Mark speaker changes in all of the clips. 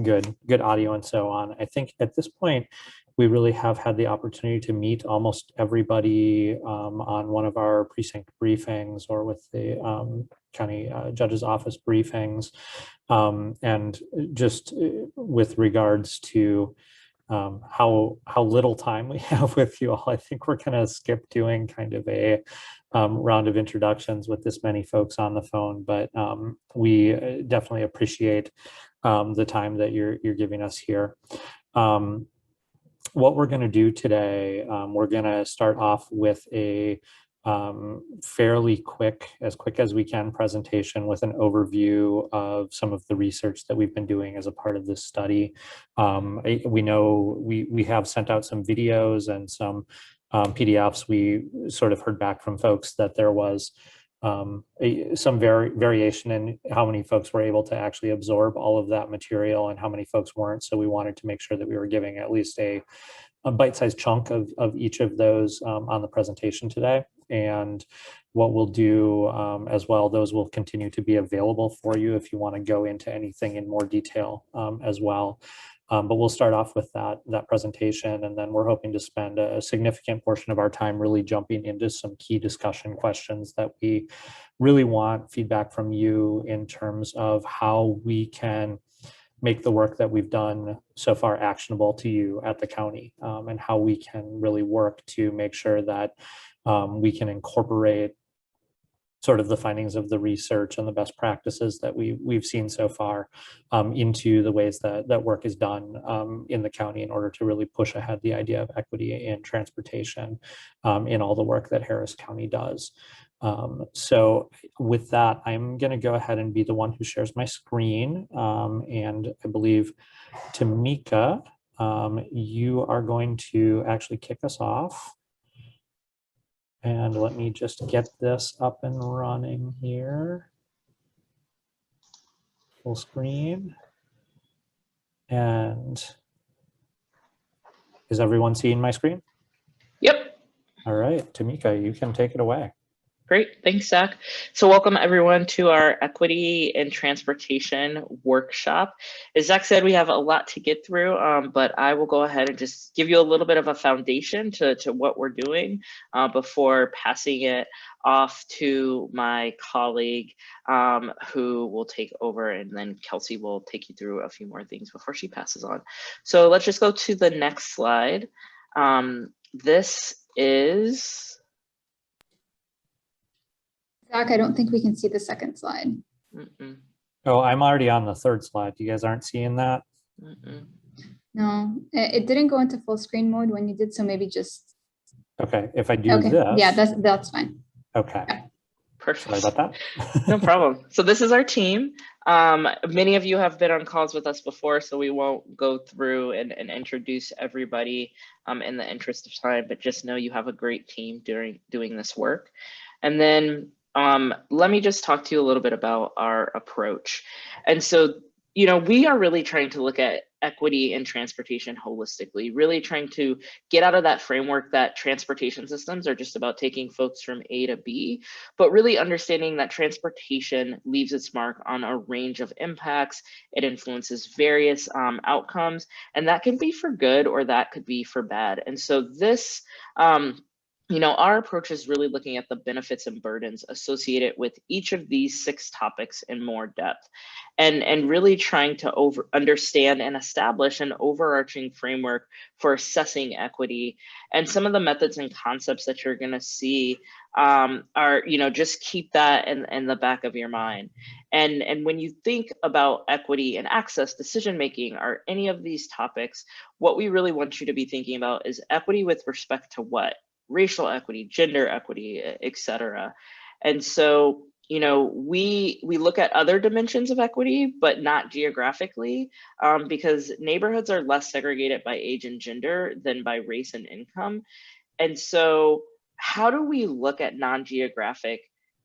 Speaker 1: good audio and so on. I think at this point, we really have had the opportunity to meet almost everybody on one of our precinct briefings or with the county judge's office briefings. And just with regards to how little time we have with you all, I think we're going to skip doing kind of a round of introductions with this many folks on the phone, but we definitely appreciate the time that you're giving us here. What we're going to do today, we're going to start off with a fairly quick as we can presentation with an overview of some of the research that we've been doing as a part of this study. We know we have sent out some videos and some PDFs. We sort of heard back from folks that there was some variation in how many folks were able to actually absorb all of that material and how many folks weren't. So we wanted to make sure that we were giving at least a bite-sized chunk of each of those on the presentation today. And what we'll do as well, those will continue to be available for you if you want to go into anything in more detail as well. But we'll start off with that presentation, and then we're hoping to spend a significant portion of our time really jumping into some key discussion questions that we really want feedback from you in terms of how we can make the work that we've done so far actionable to you at the county, and how we can really work to make sure that we can incorporate sort of the findings of the research and the best practices that we've seen so far into the ways that work is done in the county in order to really push ahead the idea of equity in transportation in all the work that Harris County does. So with that, I'm going to go ahead and be the one who shares my screen. And I believe, Tamika, you are going to actually kick us off. And let me just get this up and running here. Full screen. And is everyone seeing my screen?
Speaker 2: Yep.
Speaker 1: All right, Tamika, you can take it away.
Speaker 2: Great, thanks, Zach. So welcome everyone to our Equity in Transportation workshop. As Zach said, we have a lot to get through, but I will go ahead and just give you a little bit of a foundation to what we're doing before passing it off to my colleague who will take over, and then Kelsey will take you through a few more things before she passes on. So let's just go to the next slide. This is...
Speaker 3: Zach, I don't think we can see the second slide.
Speaker 1: Oh, I'm already on the third slide. You guys aren't seeing that?
Speaker 3: No, it didn't go into full screen mode when you did, so maybe just...
Speaker 1: Okay, if I do this...
Speaker 3: Yeah, that's fine.
Speaker 1: Okay.
Speaker 3: Yeah.
Speaker 2: Perfect.
Speaker 1: Sorry about that.
Speaker 2: No problem. So this is our team. Many of you have been on calls with us before, so we won't go through and introduce everybody in the interest of time, but just know you have a great team doing this work. And then let me just talk to you a little bit about our approach. And so, we are really trying to look at equity in transportation holistically, really trying to get out of that framework that transportation systems are just about taking folks from A to B, but really understanding that transportation leaves its mark on a range of impacts. It influences various outcomes, and that can be for good or that could be for bad. And so this, our approach is really looking at the benefits and burdens associated with each of these 6 topics in more depth, and really trying to understand and establish an overarching framework for assessing equity. And some of the methods and concepts that you're going to see are, just keep that in the back of your mind. And when you think about equity and access decision making or any of these topics, what we really want you to be thinking about is equity with respect to what? Racial equity, gender equity, etc. And so, we look at other dimensions of equity, but not geographically, because neighborhoods are less segregated by age and gender than by race and income. And so how do we look at non-geographic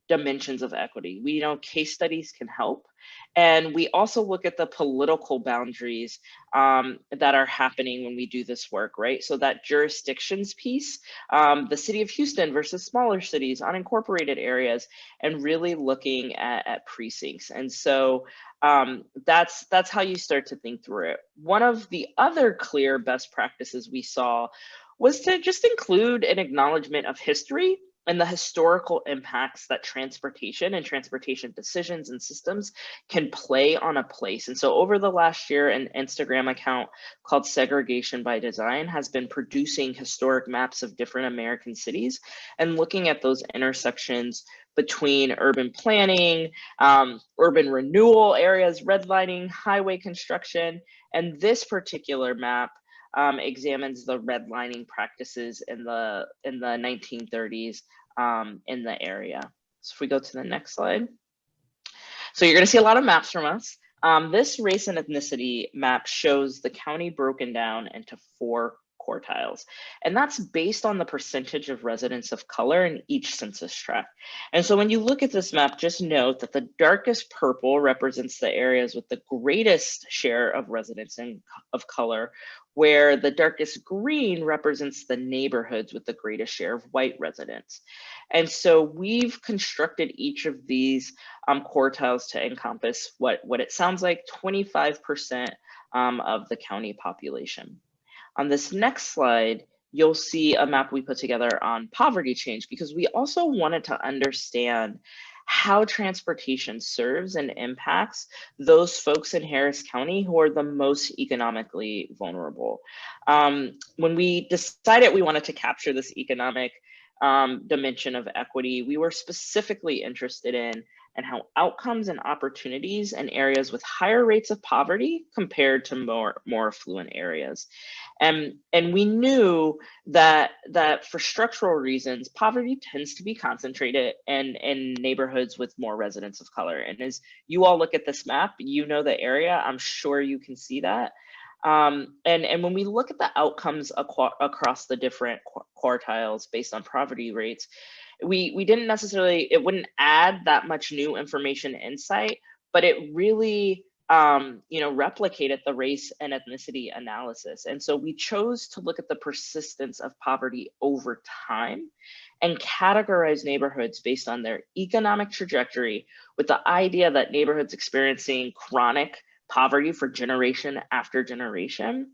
Speaker 2: dimensions of equity. We know case studies can help. And we also look at the political boundaries that are happening when we do this work, right? So that jurisdictions piece, the city of Houston versus smaller cities, unincorporated areas, and really looking at precincts. And so that's how you start to think through it. One of the other clear best practices we saw was to just include an acknowledgement of history and the historical impacts that transportation and transportation decisions and systems can play on a place. And so over the last year, an Instagram account called Segregation by Design has been producing historic maps of different American cities and looking at those intersections between urban planning, urban renewal areas, redlining, highway construction. And this particular map examines the redlining practices in the 1930s in the area. So if we go to the next slide. So you're going to see a lot of maps from us. This race and ethnicity map shows the county broken down into 4 quartiles. And that's based on the percentage of residents of color in each census tract. And so when you look at this map, just note that the darkest purple represents the areas with the greatest share of residents of color, where the darkest green represents the neighborhoods with the greatest share of white residents. And so we've constructed each of these quartiles to encompass what it sounds like 25% of the county population. On this next slide, you'll see a map we put together on poverty change, because we also wanted to understand how transportation serves and impacts those folks in Harris County who are the most economically vulnerable. When we decided we wanted to capture this economic dimension of equity, we were specifically interested in and how outcomes and opportunities in areas with higher rates of poverty compared to more affluent areas. And we knew that for structural reasons, poverty tends to be concentrated in neighborhoods with more residents of color. And as you all look at this map, you know the area, I'm sure you can see that. And when we look at the outcomes across the different quartiles based on poverty rates, we didn't necessarily, it wouldn't add that much new information insight, but it really replicated the race and ethnicity analysis. And so we chose to look at the persistence of poverty over time and categorize neighborhoods based on their economic trajectory, with the idea that neighborhoods experiencing chronic poverty for generation after generation,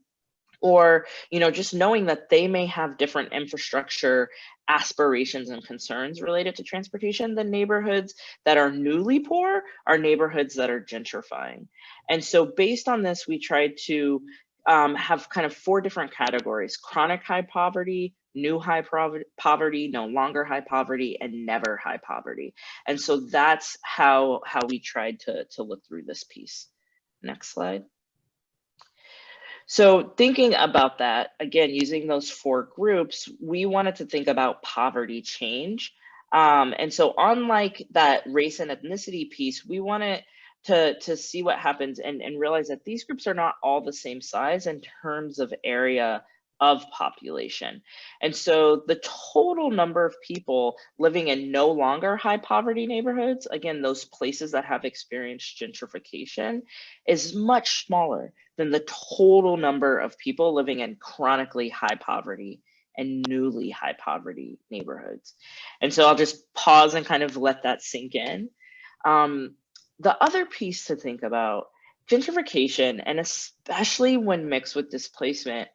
Speaker 2: or just knowing that they may have different infrastructure aspirations and concerns related to transportation than neighborhoods that are newly poor are neighborhoods that are gentrifying. And so based on this, we tried to have kind of 4 different categories: chronic high poverty, new high poverty, no longer high poverty, and never high poverty. And so that's how we tried to look through this piece. Next slide. So thinking about that, again, using those 4 groups, we wanted to think about poverty change. And so unlike that race and ethnicity piece, we wanted to see what happens and realize that these groups are not all the same size in terms of area of population. And so the total number of people living in no longer high poverty neighborhoods, again, those places that have experienced gentrification, is much smaller than the total number of people living in chronically high poverty and newly high poverty neighborhoods. And so I'll just pause and kind of let that sink in. The other piece to think about, gentrification, and especially when mixed with displacement,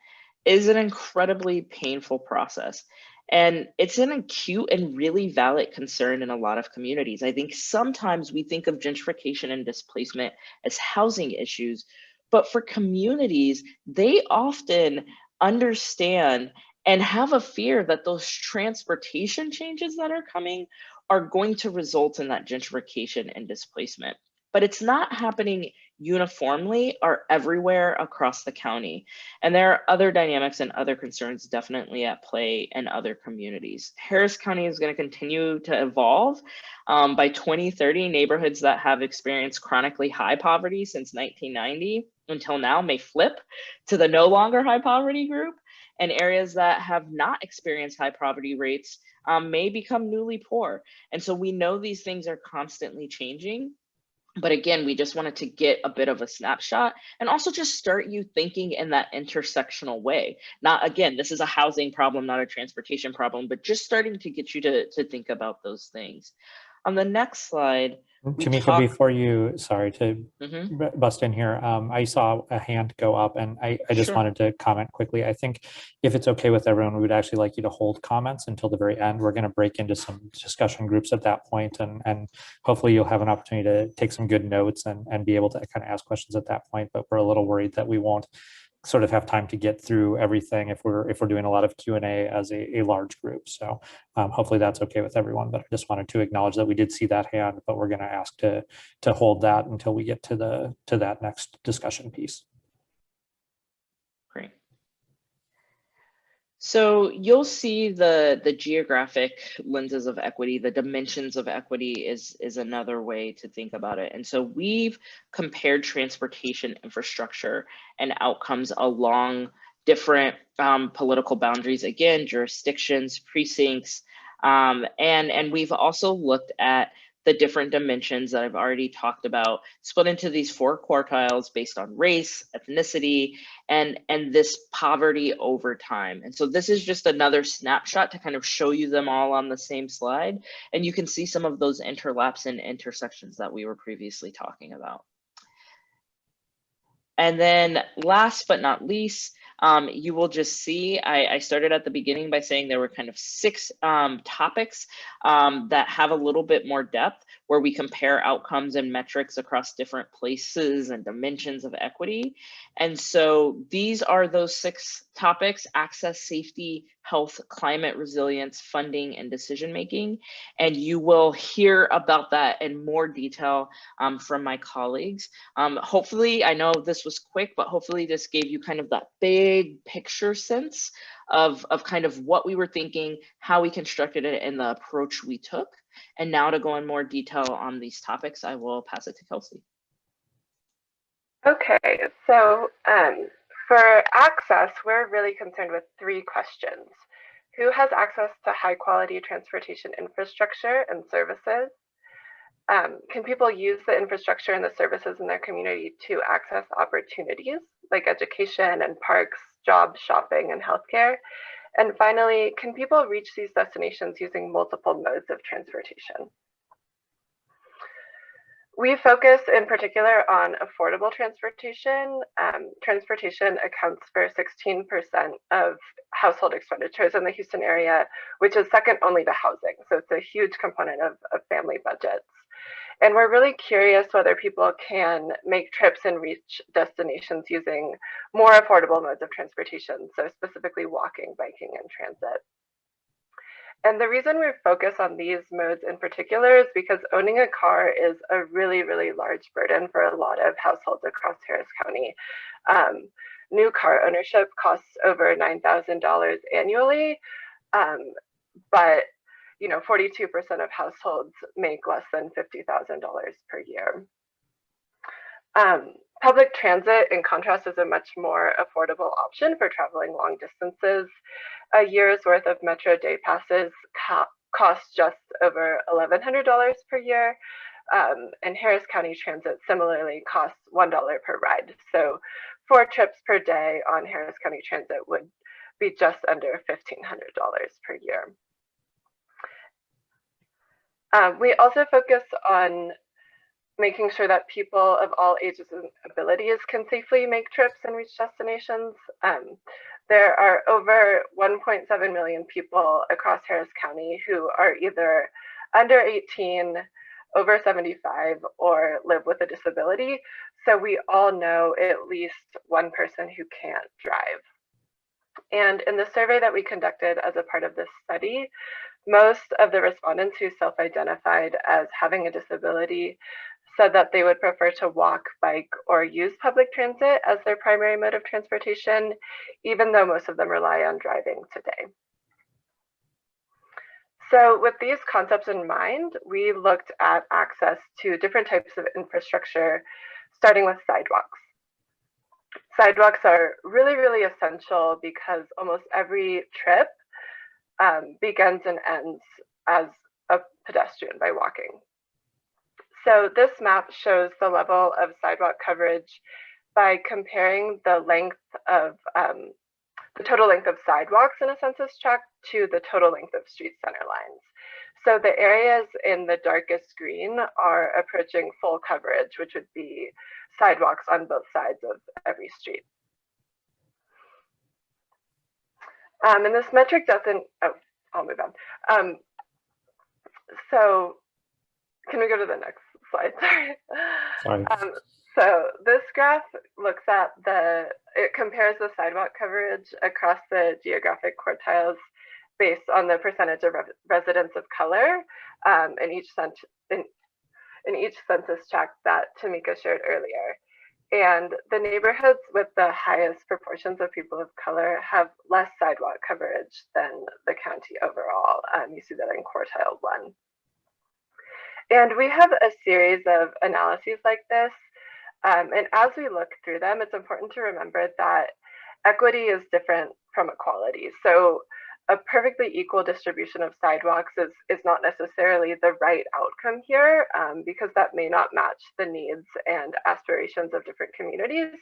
Speaker 2: is an incredibly painful process. And it's an acute and really valid concern in a lot of communities. I think sometimes we think of gentrification and displacement as housing issues, but for communities, they often understand and have a fear that those transportation changes that are coming are going to result in that gentrification and displacement. But it's not happening uniformly or everywhere across the county. And there are other dynamics and other concerns definitely at play in other communities. Harris County is going to continue to evolve. By 2030, neighborhoods that have experienced chronically high poverty since 1990 until now may flip to the no longer high poverty group. and areas that have not experienced high poverty rates may become newly poor. And so we know these things are constantly changing. But again, we just wanted to get a bit of a snapshot and also just start you thinking in that intersectional way. Not, again, this is a housing problem, not a transportation problem, but just starting to get you to think about those things. On the next slide, we
Speaker 1: Tamika,
Speaker 2: talk.
Speaker 1: before you, sorry to
Speaker 2: Mhm.
Speaker 1: bust in here, I saw a hand go up and I just
Speaker 2: Sure.
Speaker 1: wanted to comment quickly. I think if it's okay with everyone, we would actually like you to hold comments until the very end. We're going to break into some discussion groups at that point, and hopefully you'll have an opportunity to take some good notes and be able to kind of ask questions at that point. But we're a little worried that we won't sort of have time to get through everything if we're doing a lot of Q&A as a large group. So hopefully that's okay with everyone, but I just wanted to acknowledge that we did see that hand, but we're going to ask to hold that until we get to that next discussion piece.
Speaker 2: Great. So you'll see the geographic lenses of equity, the dimensions of equity is another way to think about it. And so we've compared transportation infrastructure and outcomes along different political boundaries, again, jurisdictions, precincts, and we've also looked at the different dimensions that I've already talked about, split into these 4 quartiles based on race, ethnicity, and this poverty over time. And so this is just another snapshot to kind of show you them all on the same slide. And you can see some of those interlaps and intersections that we were previously talking about. And then last but not least, you will just see, I started at the beginning by saying there were kind of 6 topics that have a little bit more depth, where we compare outcomes and metrics across different places and dimensions of equity. And so these are those 6 topics: access, safety, health, climate resilience, funding, and decision-making. And you will hear about that in more detail from my colleagues. Hopefully, I know this was quick, but hopefully this gave you kind of that big picture sense of kind of what we were thinking, how we constructed it, and the approach we took. And now to go in more detail on these topics, I will pass it to Kelsey.
Speaker 4: Okay, so for access, we're really concerned with 3 questions. Who has access to high quality transportation infrastructure and services? Can people use the infrastructure and the services in their community to access opportunities like education and parks, jobs, shopping, and healthcare? And finally, can people reach these destinations using multiple modes of transportation? We focus in particular on affordable transportation. Transportation accounts for 16% of household expenditures in the Houston area, which is second only to housing. So it's a huge component of family budgets. And we're really curious whether people can make trips and reach destinations using more affordable modes of transportation, so specifically walking, biking, and transit. And the reason we focus on these modes in particular is because owning a car is a really, really large burden for a lot of households across Harris County. New car ownership costs over $9,000 annually, but 42% of households make less than $50,000 per year. Public transit, in contrast, is a much more affordable option for traveling long distances. A year's worth of Metro day passes cost just over $1,100 per year, and Harris County Transit similarly costs $1 per ride. So 4 trips per day on Harris County Transit would be just under $1,500 per year. We also focus on making sure that people of all ages and abilities can safely make trips and reach destinations. There are over 1.7 million people across Harris County who are either under 18, over 75, or live with a disability. So we all know at least one person who can't drive. And in the survey that we conducted as a part of this study, most of the respondents who self-identified as having a disability said that they would prefer to walk, bike, or use public transit as their primary mode of transportation, even though most of them rely on driving today. So with these concepts in mind, we looked at access to different types of infrastructure, starting with sidewalks. sidewalks are really, really essential because almost every trip begins and ends as a pedestrian by walking. So this map shows the level of sidewalk coverage by comparing the length of the total length of sidewalks in a census tract to the total length of street center lines. So the areas in the darkest green are approaching full coverage, which would be sidewalks on both sides of every street. And this metric doesn't, oh, I'll move on. So can we go to the next slide? Sorry. So this graph looks at it compares the sidewalk coverage across the geographic quartiles based on the percentage of residents of color in each census tract that Tamika shared earlier. And the neighborhoods with the highest proportions of people of color have less sidewalk coverage than the county overall. You see that in quartile 1. And we have a series of analyses like this. And as we look through them, it's important to remember that equity is different from equality. So a perfectly equal distribution of sidewalks is not necessarily the right outcome here, because that may not match the needs and aspirations of different communities.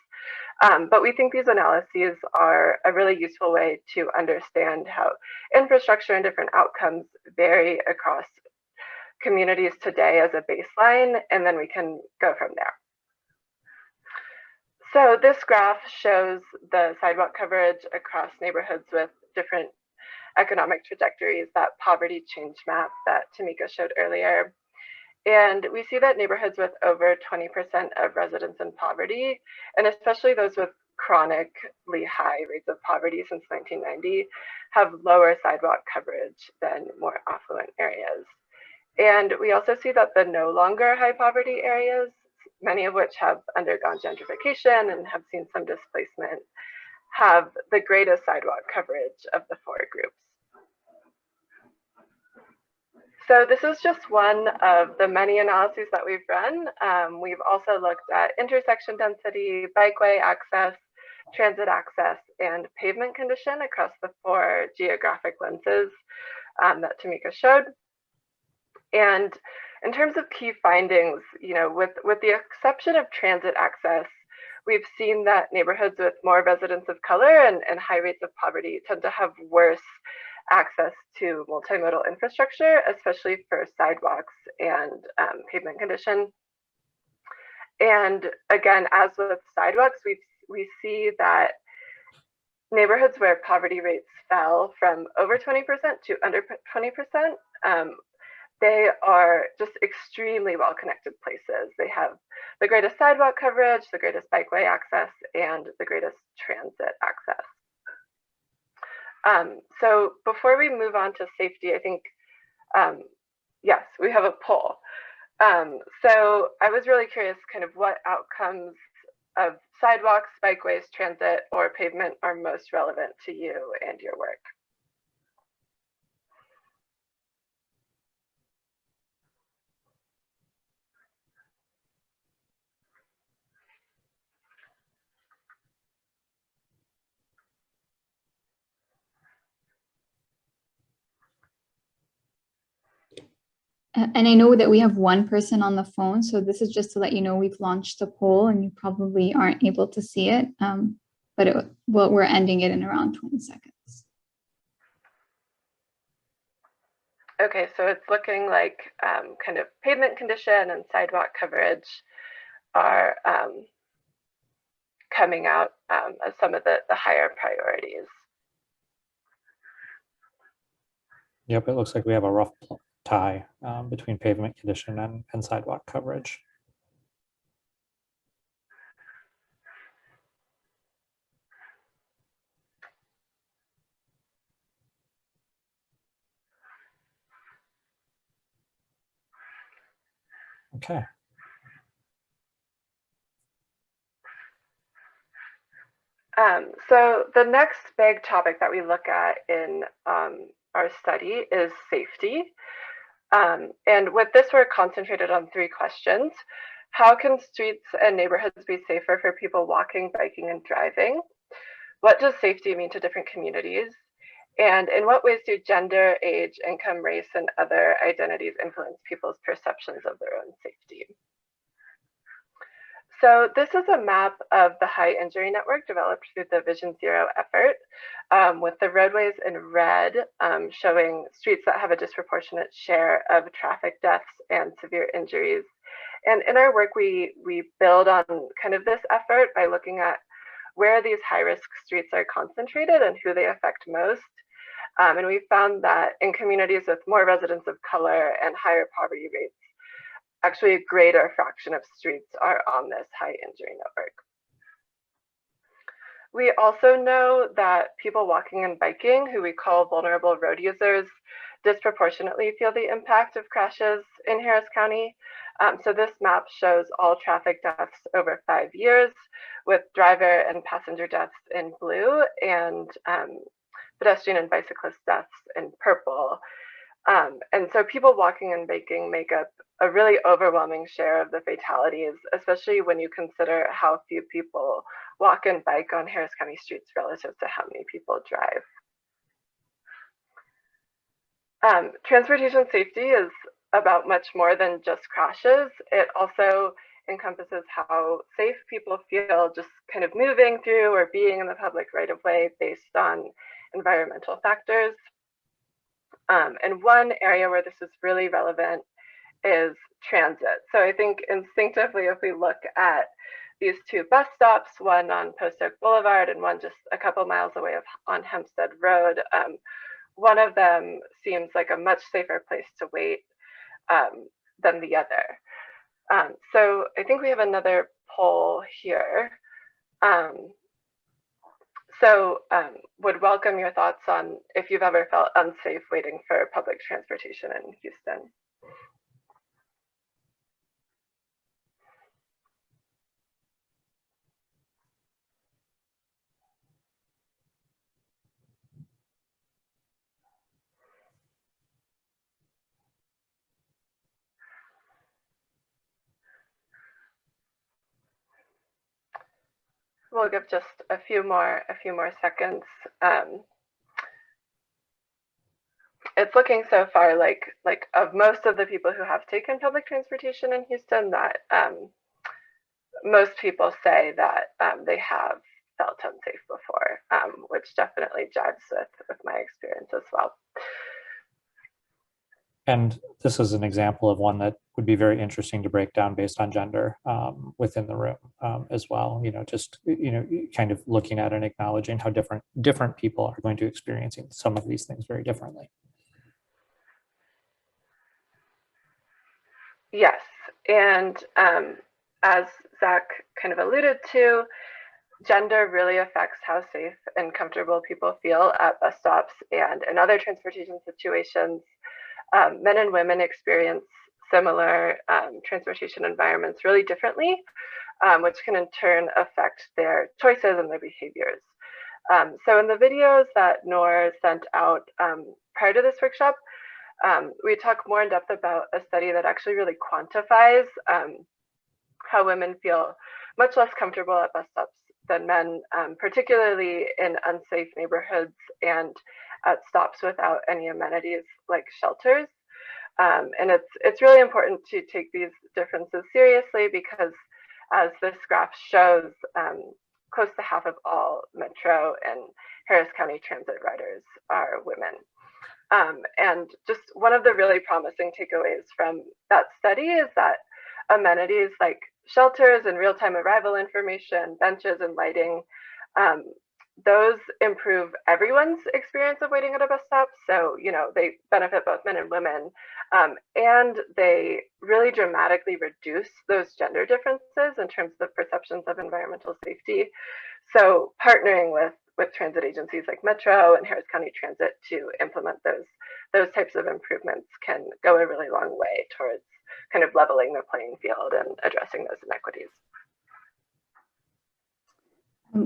Speaker 4: But we think these analyses are a really useful way to understand how infrastructure and different outcomes vary across communities today as a baseline, and then we can go from there. So this graph shows the sidewalk coverage across neighborhoods with different economic trajectories, that poverty change map that Tamika showed earlier. And we see that neighborhoods with over 20% of residents in poverty, and especially those with chronically high rates of poverty since 1990, have lower sidewalk coverage than more affluent areas. And we also see that the no longer high poverty areas, many of which have undergone gentrification and have seen some displacement, have the greatest sidewalk coverage of the 4 groups. So this is just one of the many analyses that we've run. We've also looked at intersection density, bikeway access, transit access, and pavement condition across the 4 geographic lenses that Tamika showed. And in terms of key findings, with the exception of transit access, we've seen that neighborhoods with more residents of color and high rates of poverty tend to have worse access to multimodal infrastructure, especially for sidewalks and pavement condition. And again, as with sidewalks, we see that neighborhoods where poverty rates fell from over 20% to under 20%, they are just extremely well-connected places. They have the greatest sidewalk coverage, the greatest bikeway access, and the greatest transit access. So before we move on to safety, I think, yes, we have a poll. So I was really curious kind of what outcomes of sidewalks, bikeways, transit, or pavement are most relevant to you and your work.
Speaker 3: And I know that we have one person on the phone, so this is just to let you know we've launched the poll and you probably aren't able to see it, but we're ending it in around 20 seconds.
Speaker 4: Okay, so it's looking like kind of pavement condition and sidewalk coverage are coming out as some of the higher priorities.
Speaker 1: Yep, it looks like we have a rough tie between pavement condition and sidewalk coverage. Okay.
Speaker 4: So the next big topic that we look at in our study is safety. And with this, we're concentrated on 3 questions. How can streets and neighborhoods be safer for people walking, biking, and driving? What does safety mean to different communities? And in what ways do gender, age, income, race, and other identities influence people's perceptions of their own safety? So this is a map of the high injury network developed through the Vision Zero effort, with the roadways in red showing streets that have a disproportionate share of traffic deaths and severe injuries. And in our work, we build on kind of this effort by looking at where these high-risk streets are concentrated and who they affect most. And we found that in communities with more residents of color and higher poverty rates, actually a greater fraction of streets are on this high injury network. We also know that people walking and biking, who we call vulnerable road users, disproportionately feel the impact of crashes in Harris County. So this map shows all traffic deaths over 5 years, with driver and passenger deaths in blue and pedestrian and bicyclist deaths in purple. And so people walking and biking make up a really overwhelming share of the fatalities, especially when you consider how few people walk and bike on Harris County streets relative to how many people drive. Transportation safety is about much more than just crashes. It also encompasses how safe people feel just kind of moving through or being in the public right of way based on environmental factors. And one area where this is really relevant is transit. So I think instinctively, if we look at these two bus stops, one on Post Oak Boulevard and one just a couple miles away on Hempstead Road, one of them seems like a much safer place to wait than the other. So I think we have another poll here. Would welcome your thoughts on if you've ever felt unsafe waiting for public transportation in Houston. We'll give just a few more seconds. It's looking so far like of most of the people who have taken public transportation in Houston that most people say that they have felt unsafe before, which definitely jives with my experience as well.
Speaker 1: And this is an example of one that would be very interesting to break down based on gender within the room as well. Just kind of looking at and acknowledging how different people are going to experiencing some of these things very differently.
Speaker 4: Yes, and as Zach kind of alluded to, gender really affects how safe and comfortable people feel at bus stops and in other transportation situations. Men and women experience similar transportation environments really differently, which can in turn affect their choices and their behaviors. So in the videos that Noor sent out prior to this workshop, we talk more in depth about a study that actually really quantifies how women feel much less comfortable at bus stops than men, particularly in unsafe neighborhoods and at stops without any amenities like shelters. And it's really important to take these differences seriously because, as this graph shows, close to half of all Metro and Harris County transit riders are women. And just one of the really promising takeaways from that study is that amenities like shelters and real-time arrival information, benches and lighting, those improve everyone's experience of waiting at a bus stop. So, they benefit both men and women, and they really dramatically reduce those gender differences in terms of perceptions of environmental safety. So partnering with transit agencies like Metro and Harris County Transit to implement those types of improvements can go a really long way towards kind of leveling the playing field and addressing those inequities.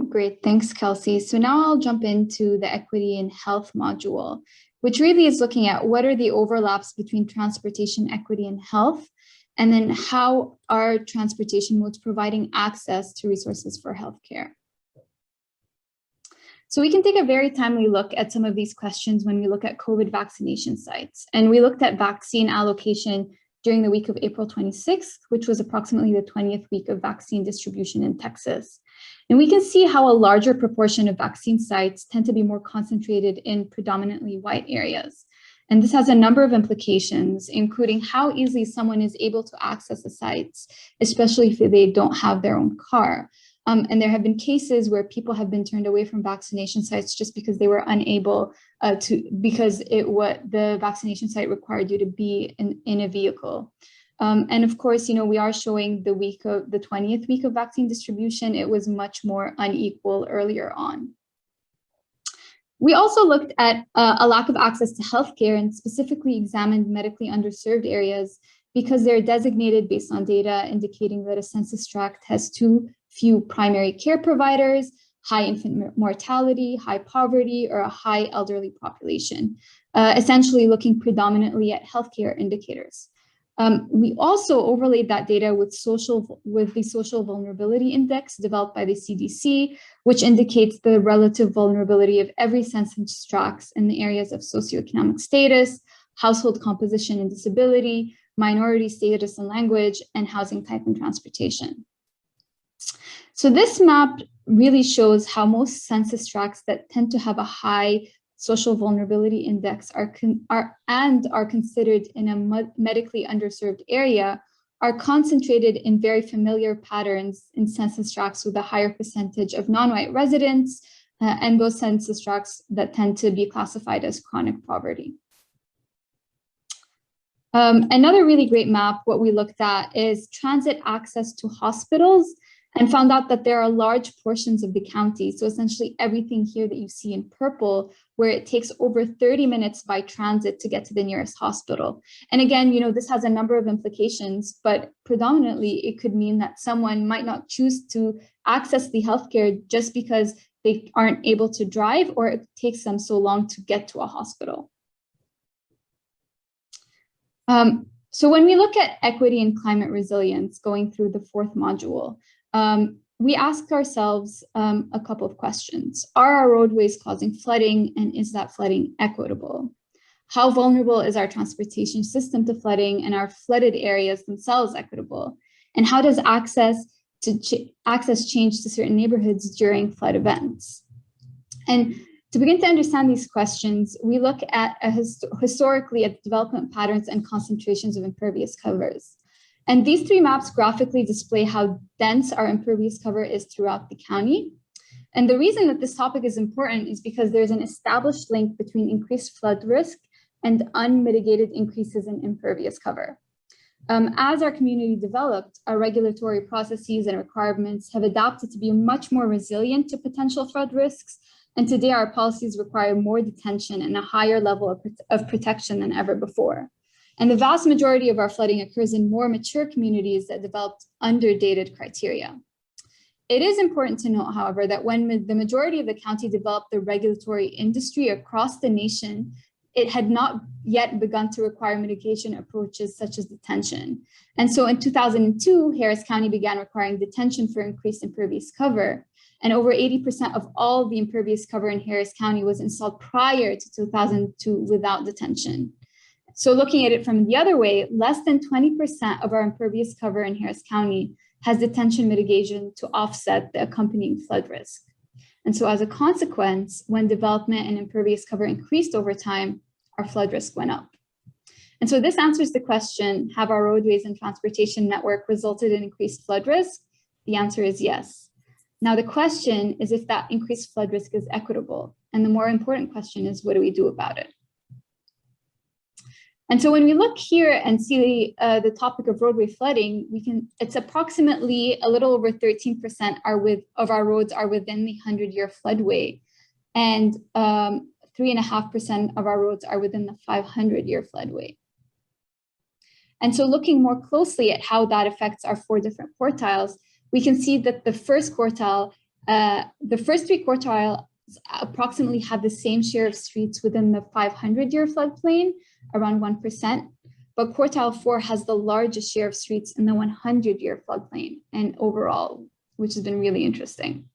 Speaker 3: Great, thanks, Kelsey. So now I'll jump into the equity and health module, which really is looking at what are the overlaps between transportation equity and health, And then how are transportation modes providing access to resources for healthcare? So we can take a very timely look at some of these questions when we look at COVID vaccination sites. And we looked at vaccine allocation during the week of April 26th, which was approximately the 20th week of vaccine distribution in Texas. And we can see how a larger proportion of vaccine sites tend to be more concentrated in predominantly white areas. And this has a number of implications, including how easily someone is able to access the sites, especially if they don't have their own car. And there have been cases where people have been turned away from vaccination sites just because they were unable because the vaccination site required you to be in a vehicle. And of course, we are showing the 20th week of vaccine distribution. It was much more unequal earlier on. We also looked at a lack of access to healthcare and specifically examined medically underserved areas because they're designated based on data indicating that a census tract has too few primary care providers, high infant mortality, high poverty, or a high elderly population, essentially looking predominantly at healthcare indicators. We also overlaid that data with the social vulnerability index developed by the CDC, which indicates the relative vulnerability of every census tract in the areas of socioeconomic status, household composition and disability, minority status and language, and housing type and transportation. So this map really shows how most census tracts that tend to have a high social vulnerability index are considered in a medically underserved area are concentrated in very familiar patterns in census tracts with a higher percentage of non-white residents and those census tracts that tend to be classified as chronic poverty. Another really great map, what we looked at is transit access to hospitals and found out that there are large portions of the county. So essentially everything here that you see in purple, where it takes over 30 minutes by transit to get to the nearest hospital. And again, this has a number of implications, but predominantly it could mean that someone might not choose to access the healthcare just because they aren't able to drive or it takes them so long to get to a hospital. So when we look at equity and climate resilience going through the fourth module, we ask ourselves a couple of questions. Are our roadways causing flooding, and is that flooding equitable? How vulnerable is our transportation system to flooding, and are flooded areas themselves equitable? And how does access change to certain neighborhoods during flood events? And to begin to understand these questions, we look at historically at development patterns and concentrations of impervious covers. And these three maps graphically display how dense our impervious cover is throughout the county. And the reason that this topic is important is because there's an established link between increased flood risk and unmitigated increases in impervious cover. As our community developed, our regulatory processes and requirements have adapted to be much more resilient to potential flood risks. And today our policies require more detention and a higher level of protection than ever before. And the vast majority of our flooding occurs in more mature communities that developed under dated criteria. It is important to note, however, that when the majority of the county developed the regulatory industry across the nation, it had not yet begun to require mitigation approaches such as detention. And so in 2002, Harris County began requiring detention for increased impervious cover. And over 80% of all the impervious cover in Harris County was installed prior to 2002 without detention. So looking at it from the other way, less than 20% of our impervious cover in Harris County has detention mitigation to offset the accompanying flood risk. And so as a consequence, when development and impervious cover increased over time, our flood risk went up. And so this answers the question, have our roadways and transportation network resulted in increased flood risk? The answer is yes. Now the question is if that increased flood risk is equitable. And the more important question is, what do we do about it? And so when we look here and see the topic of roadway flooding, it's approximately a little over 13% of our roads are within the 100-year floodway, and 3.5% of our roads are within the 500-year floodway. And so looking more closely at how that affects our four different quartiles, we can see that the first quartile, the first three quartiles approximately have the same share of streets within the 500-year floodplain, around 1%. but quartile 4 has the largest share of streets in the 100-year floodplain and overall, which has been really interesting.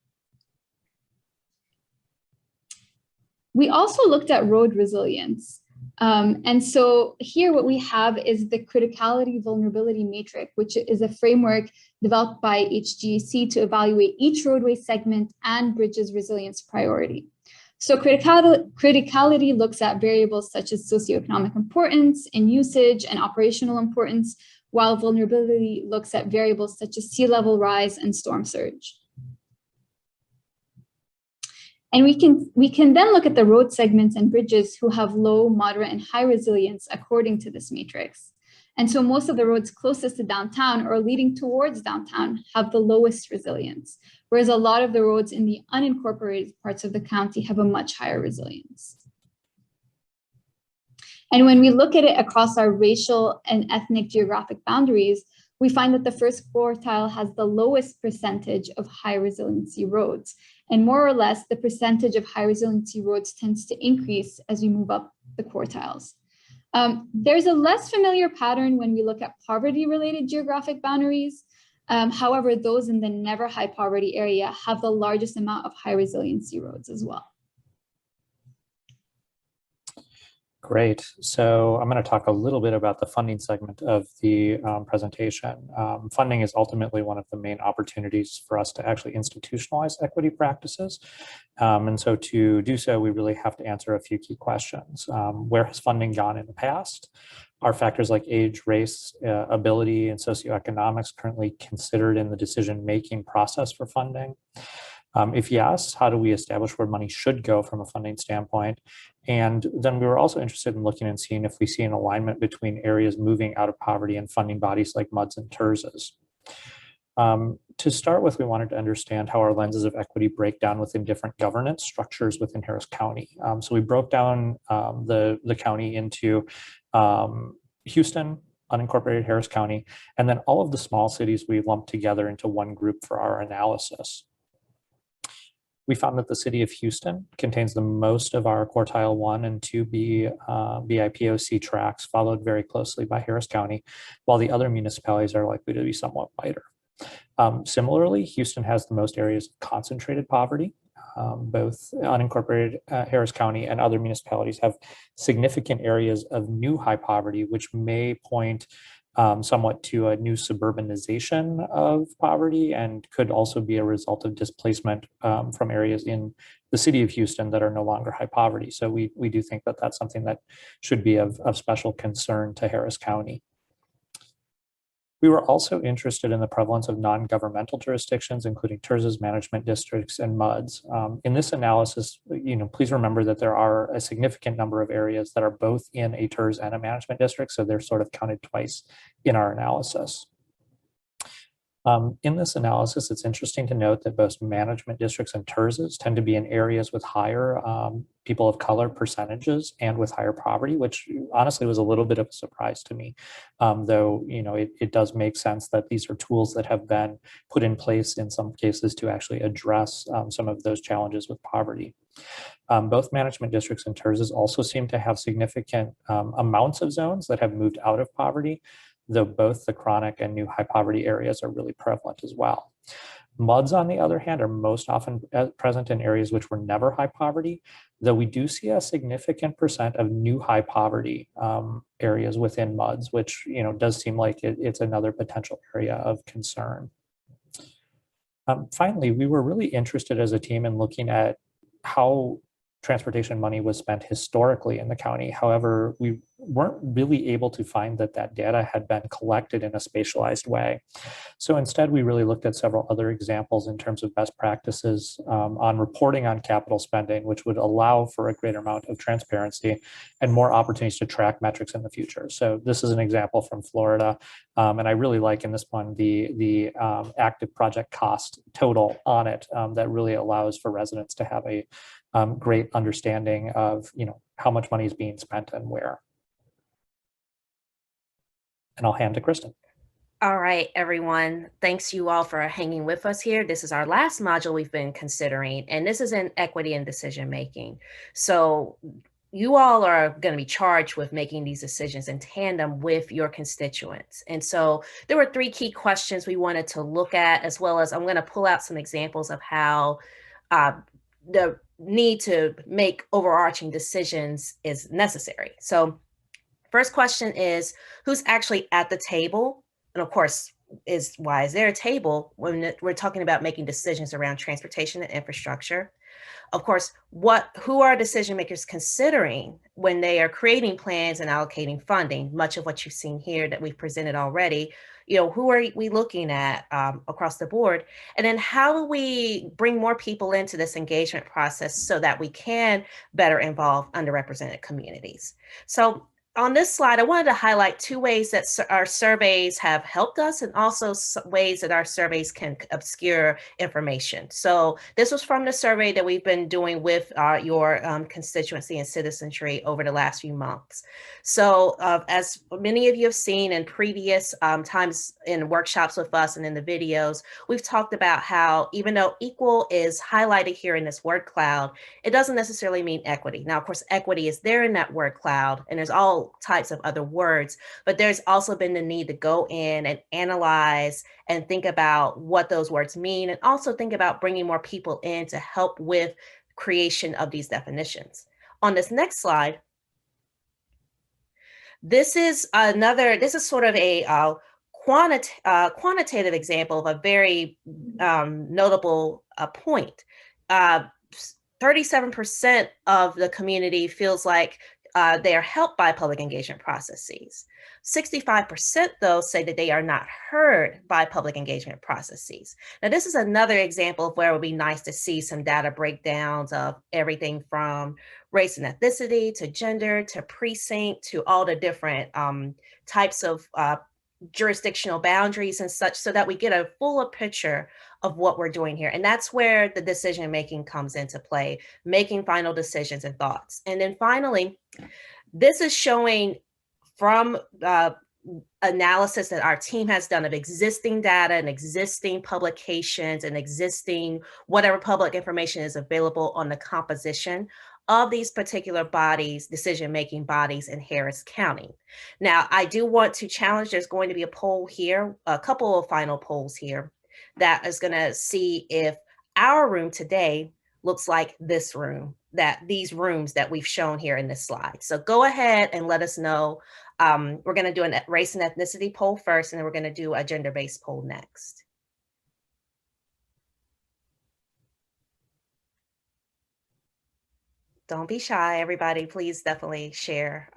Speaker 3: We also looked at road resilience. And so here what we have is the Criticality Vulnerability Matrix, which is a framework developed by HGC to evaluate each roadway segment and bridges resilience priority. So criticality looks at variables such as socioeconomic importance and usage and operational importance, while vulnerability looks at variables such as sea level rise and storm surge. And we can then look at the road segments and bridges who have low, moderate, and high resilience according to this matrix. And so most of the roads closest to downtown or leading towards downtown have the lowest resilience, whereas a lot of the roads in the unincorporated parts of the county have a much higher resilience. And when we look at it across our racial and ethnic geographic boundaries, we find that the first quartile has the lowest percentage of high resiliency roads. And more or less, the percentage of high resiliency roads tends to increase as we move up the quartiles. There's a less familiar pattern when we look at poverty-related geographic boundaries. However, those in the never high poverty area have the largest amount of high resiliency roads as well.
Speaker 1: Great. So I'm going to talk a little bit about the funding segment of the presentation. Funding is ultimately one of the main opportunities for us to actually institutionalize equity practices. And so to do so, we really have to answer a few key questions. Where has funding gone in the past? Are factors like age, race, ability, and socioeconomics currently considered in the decision-making process for funding? If yes, how do we establish where money should go from a funding standpoint? And then we were also interested in looking and seeing if we see an alignment between areas moving out of poverty and funding bodies like MUDs and TERSs. To start with, we wanted to understand how our lenses of equity break down within different governance structures within Harris County. So we broke down the county into Houston, unincorporated Harris County, and then all of the small cities we lumped together into one group for our analysis. We found that the city of Houston contains the most of our quartile 1 and 2 BIPOC tracks, followed very closely by Harris County, while the other municipalities are likely to be somewhat wider. Similarly, Houston has the most areas of concentrated poverty. Both unincorporated Harris County and other municipalities have significant areas of new high poverty, which may point somewhat to a new suburbanization of poverty and could also be a result of displacement from areas in the city of Houston that are no longer high poverty. So we do think that that's something that should be of special concern to Harris County. We were also interested in the prevalence of non-governmental jurisdictions, including TERSs, management districts, and MUDs. In this analysis, please remember that there are a significant number of areas that are both in a TERS and a management district, so they're sort of counted twice in our analysis. In this analysis, it's interesting to note that both management districts and TERSs tend to be in areas with higher people of color percentages and with higher poverty, which honestly was a little bit of a surprise to me, though it does make sense that these are tools that have been put in place in some cases to actually address some of those challenges with poverty. Both management districts and TERSs also seem to have significant amounts of zones that have moved out of poverty, though both the chronic and new high poverty areas are really prevalent as well. MUDs, on the other hand, are most often present in areas which were never high poverty, though we do see a significant percent of new high poverty areas within MUDs, which does seem like it's another potential area of concern. Finally, we were really interested as a team in looking at how transportation money was spent historically in the county. However, we weren't really able to find that data had been collected in a spatialized way. So instead, we really looked at several other examples in terms of best practices on reporting on capital spending, which would allow for a greater amount of transparency and more opportunities to track metrics in the future. So this is an example from Florida. And I really like in this one, the active project cost total on it that really allows for residents to have a great understanding of how much money is being spent and where. And I'll hand to Kristen.
Speaker 5: All right, everyone. Thanks you all for hanging with us here. This is our last module we've been considering, and this is in equity and decision making. So you all are going to be charged with making these decisions in tandem with your constituents. And so there were 3 key questions we wanted to look at, as well as I'm going to pull out some examples of how the need to make overarching decisions is necessary. So first question is, who's actually at the table? And of course, why is there a table when we're talking about making decisions around transportation and infrastructure? Of course, who are decision makers considering when they are creating plans and allocating funding? Much of what you've seen here that we've presented already, who are we looking at across the board? And then how do we bring more people into this engagement process so that we can better involve underrepresented communities? So on this slide, I wanted to highlight 2 ways that our surveys have helped us, and also ways that our surveys can obscure information. So this was from the survey that we've been doing with your constituency and citizenry over the last few months. So as many of you have seen in previous times in workshops with us and in the videos, we've talked about how even though equal is highlighted here in this word cloud, it doesn't necessarily mean equity. Now, of course, equity is there in that word cloud, and there's all types of other words, but there's also been the need to go in and analyze and think about what those words mean, and also think about bringing more people in to help with creation of these definitions. On this next slide, this is sort of a quantitative example of a very notable point. 37% of the community feels like they are helped by public engagement processes. 65% though say that they are not heard by public engagement processes. Now, this is another example of where it would be nice to see some data breakdowns of everything from race and ethnicity to gender to precinct to all the different types of jurisdictional boundaries and such, so that we get a fuller picture of what we're doing here. And that's where the decision making comes into play, making final decisions and thoughts. And then finally, this is showing from analysis that our team has done of existing data and existing publications and existing whatever public information is available on the composition of these particular bodies, decision-making bodies in Harris County. Now, I do want to challenge, there's going to be a poll here, a couple of final polls here, that is going to see if our room today looks like this room, these rooms that we've shown here in this slide. So go ahead and let us know. We're going to do a race and ethnicity poll first, and then we're going to do a gender-based poll next. Don't be shy, everybody. Please definitely share.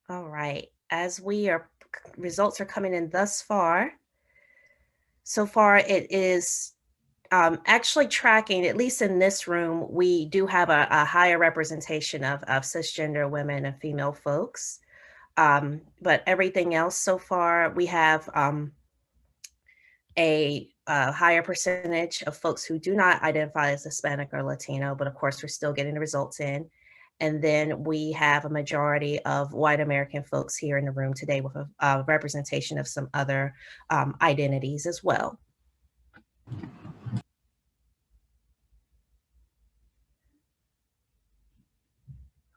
Speaker 5: All right, as results are coming in thus far. So far, it is actually tracking, at least in this room, we do have a higher representation of cisgender women and female folks. But everything else so far, we have a higher percentage of folks who do not identify as Hispanic or Latino, but of course, we're still getting the results in. And then we have a majority of white American folks here in the room today with a representation of some other identities as well.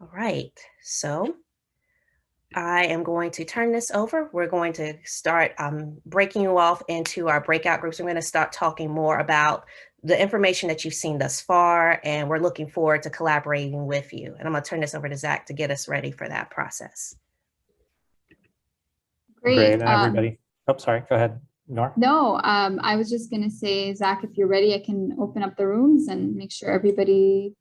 Speaker 5: All right, so I am going to turn this over. We're going to start breaking you off into our breakout groups. I'm going to start talking more about the information that you've seen thus far, and we're looking forward to collaborating with you. And I'm going to turn this over to Zach to get us ready for that process.
Speaker 1: Great, and everybody. Oh, sorry, go ahead, Nora.
Speaker 3: No, I was just going to say, Zach, if you're ready, I can open up the rooms and make sure everybody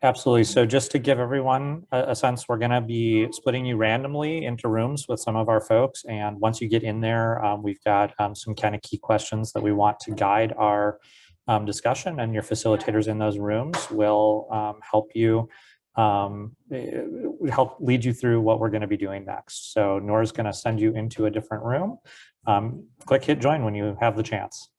Speaker 1: Absolutely. So just to give everyone a sense, we're going to be splitting you randomly into rooms with some of our folks. And once you get in there, we've got some kind of key questions that we want to guide our discussion, and your facilitators in those rooms will help you help lead you through what we're going to be doing next. So Nora's going to send you into a different room. Click hit join when you have the chance.